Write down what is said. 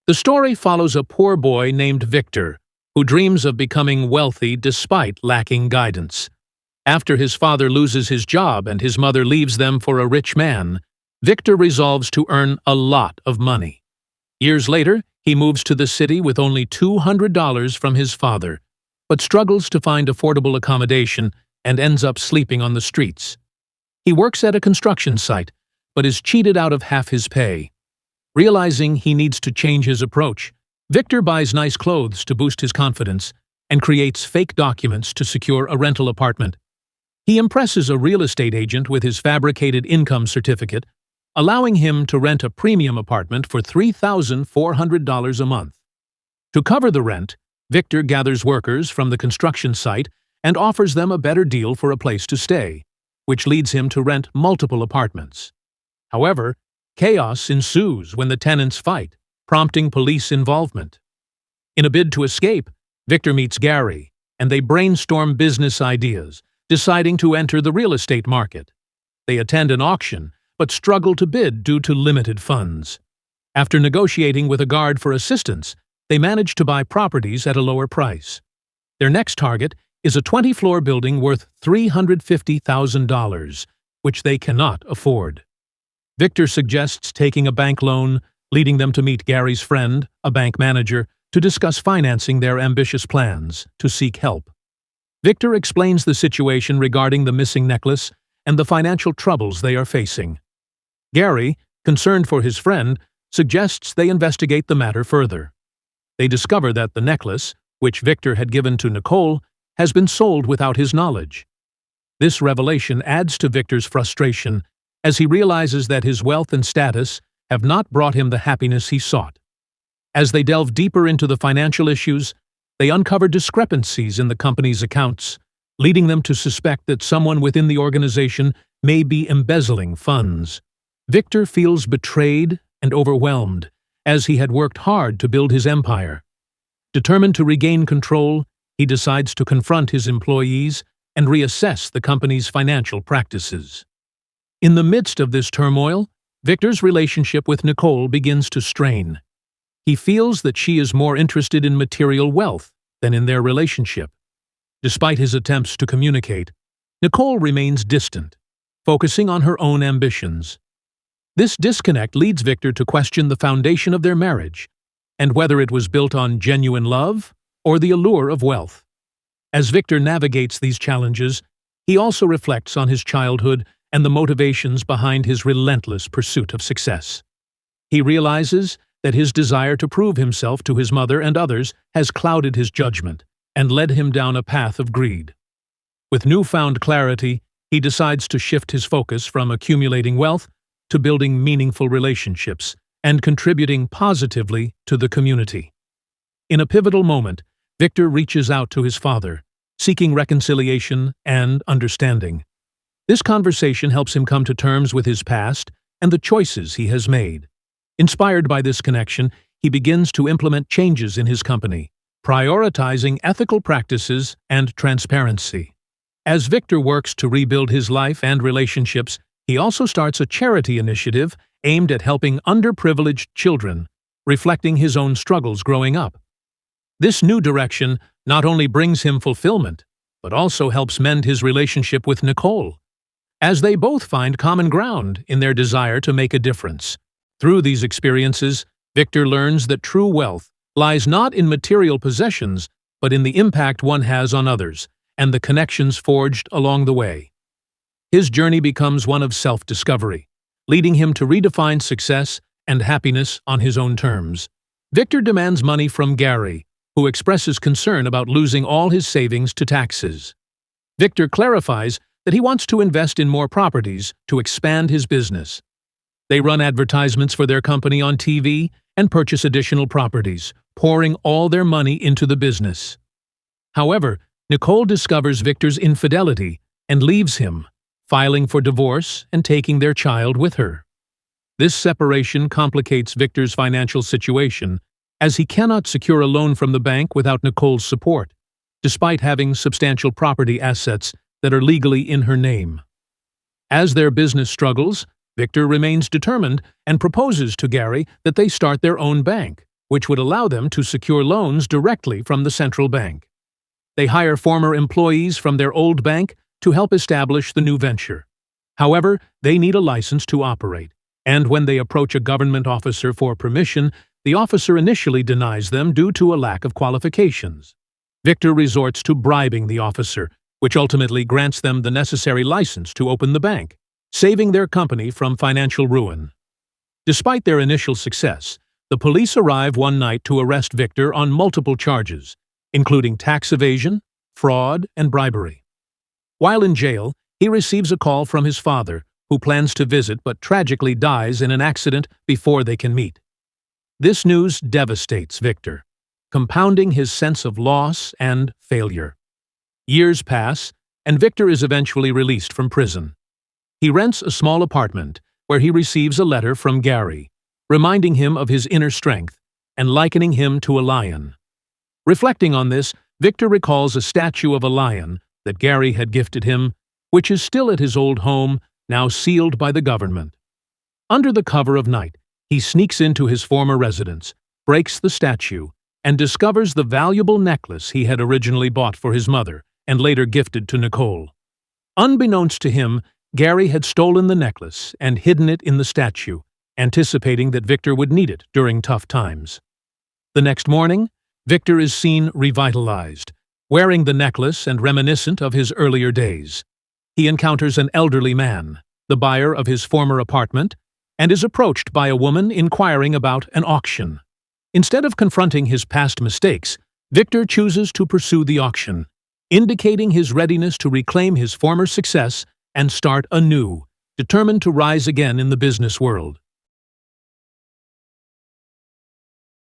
The story follows a poor boy named Victor, who dreams of becoming wealthy despite lacking guidance. After his father loses his job and his mother leaves them for a rich man, Victor resolves to earn a lot of money. Years later, he moves to the city with only $200 from his father, but struggles to find affordable accommodation and ends up sleeping on the streets. He works at a construction site, but is cheated out of half his pay. Realizing he needs to change his approach, Victor buys nice clothes to boost his confidence and creates fake documents to secure a rental apartment. He impresses a real estate agent with his fabricated income certificate, allowing him to rent a premium apartment for $3,400 a month. To cover the rent, Victor gathers workers from the construction site and offers them a better deal for a place to stay, which leads him to rent multiple apartments. However, chaos ensues when the tenants fight, prompting police involvement. In a bid to escape, Victor meets Gary, and they brainstorm business ideas, deciding to enter the real estate market. They attend an auction, but struggle to bid due to limited funds. After negotiating with a guard for assistance, they manage to buy properties at a lower price. Their next target is a 20-floor building worth $350,000, which they cannot afford. Victor suggests taking a bank loan, leading them to meet Gary's friend, a bank manager, to discuss financing their ambitious plans, to seek help. Victor explains the situation regarding the missing necklace and the financial troubles they are facing. Gary, concerned for his friend, suggests they investigate the matter further. They discover that the necklace, which Victor had given to Nicole, has been sold without his knowledge. This revelation adds to Victor's frustration as he realizes that his wealth and status have not brought him the happiness he sought. As they delve deeper into the financial issues, they uncover discrepancies in the company's accounts, leading them to suspect that someone within the organization may be embezzling funds. Victor feels betrayed and overwhelmed, as he had worked hard to build his empire. Determined to regain control, he decides to confront his employees and reassess the company's financial practices. In the midst of this turmoil, Victor's relationship with Nicole begins to strain. He feels that she is more interested in material wealth than in their relationship. Despite his attempts to communicate, Nicole remains distant, focusing on her own ambitions. This disconnect leads Victor to question the foundation of their marriage and whether it was built on genuine love or the allure of wealth. As Victor navigates these challenges, he also reflects on his childhood and the motivations behind his relentless pursuit of success. He realizes that his desire to prove himself to his mother and others has clouded his judgment and led him down a path of greed. With newfound clarity, he decides to shift his focus from accumulating wealth to building meaningful relationships and contributing positively to the community. In a pivotal moment, Victor reaches out to his father, seeking reconciliation and understanding. This conversation helps him come to terms with his past and the choices he has made. Inspired by this connection, he begins to implement changes in his company, prioritizing ethical practices and transparency. As Victor works to rebuild his life and relationships, he also starts a charity initiative aimed at helping underprivileged children, reflecting his own struggles growing up. This new direction not only brings him fulfillment, but also helps mend his relationship with Nicole, as they both find common ground in their desire to make a difference. Through these experiences, Victor learns that true wealth lies not in material possessions, but in the impact one has on others and the connections forged along the way. His journey becomes one of self-discovery, leading him to redefine success and happiness on his own terms. Victor demands money from Gary, who expresses concern about losing all his savings to taxes. Victor clarifies that he wants to invest in more properties to expand his business. They run advertisements for their company on TV and purchase additional properties, pouring all their money into the business. However, Nicole discovers Victor's infidelity and leaves him, filing for divorce and taking their child with her. This separation complicates Victor's financial situation, as he cannot secure a loan from the bank without Nicole's support, despite having substantial property assets that are legally in her name. As their business struggles, Victor remains determined and proposes to Gary that they start their own bank, which would allow them to secure loans directly from the central bank. They hire former employees from their old bank to help establish the new venture. However, they need a license to operate, and when they approach a government officer for permission, the officer initially denies them due to a lack of qualifications. Victor resorts to bribing the officer, which ultimately grants them the necessary license to open the bank, saving their company from financial ruin. Despite their initial success, the police arrive one night to arrest Victor on multiple charges, including tax evasion, fraud, and bribery. While in jail, he receives a call from his father, who plans to visit but tragically dies in an accident before they can meet. This news devastates Victor, compounding his sense of loss and failure. Years pass, and Victor is eventually released from prison. He rents a small apartment where he receives a letter from Gary, reminding him of his inner strength and likening him to a lion. Reflecting on this, Victor recalls a statue of a lion that Gary had gifted him, which is still at his old home, now sealed by the government. Under the cover of night, he sneaks into his former residence, breaks the statue, and discovers the valuable necklace he had originally bought for his mother and later gifted to Nicole. Unbeknownst to him, Gary had stolen the necklace and hidden it in the statue, anticipating that Victor would need it during tough times. The next morning, Victor is seen revitalized, wearing the necklace and reminiscent of his earlier days. He encounters an elderly man, the buyer of his former apartment, and is approached by a woman inquiring about an auction. Instead of confronting his past mistakes, Victor chooses to pursue the auction, indicating his readiness to reclaim his former success and start anew, determined to rise again in the business world.